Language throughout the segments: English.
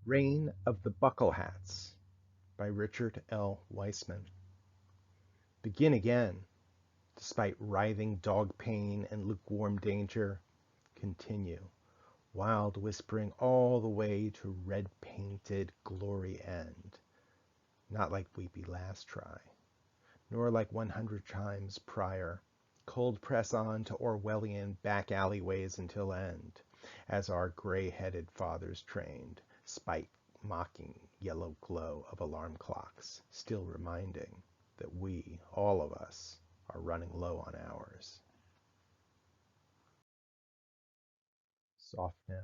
Reign of the Buckle Hats by Richard L. Weissman. Begin again, despite writhing dog pain and lukewarm danger. Continue, wild whispering all the way to red-painted glory end. Not like weepy last try, nor like 100 times prior. Cold press on to Orwellian back alleyways until end, as our gray-headed fathers trained, spite mocking yellow glow of alarm clocks, still reminding that we, all of us, are running low on hours. Soft now.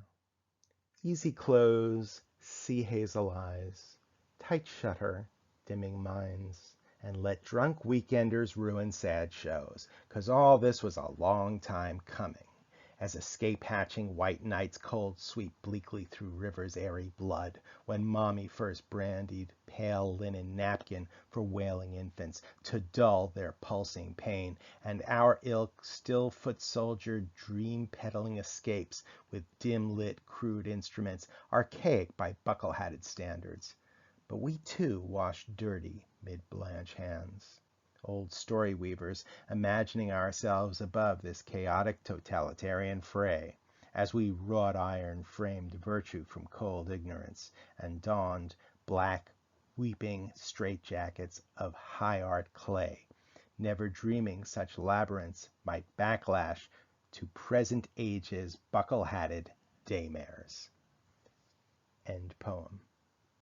Easy close, sea hazel eyes, tight shutter, dimming minds, and let drunk weekenders ruin sad shows, 'cause all this was a long time coming, as escape-hatching white nights cold sweep bleakly through rivers' airy blood, when mommy first brandied pale linen napkin for wailing infants to dull their pulsing pain, and our ilk still-foot soldier dream-peddling escapes with dim-lit crude instruments, archaic by buckle-hatted standards. But we too wash dirty mid-blanch hands. Old story weavers, imagining ourselves above this chaotic totalitarian fray, as we wrought iron framed virtue from cold ignorance, and donned black weeping straitjackets of high art clay, never dreaming such labyrinths might backlash to present age's buckle-hatted daymares. End poem.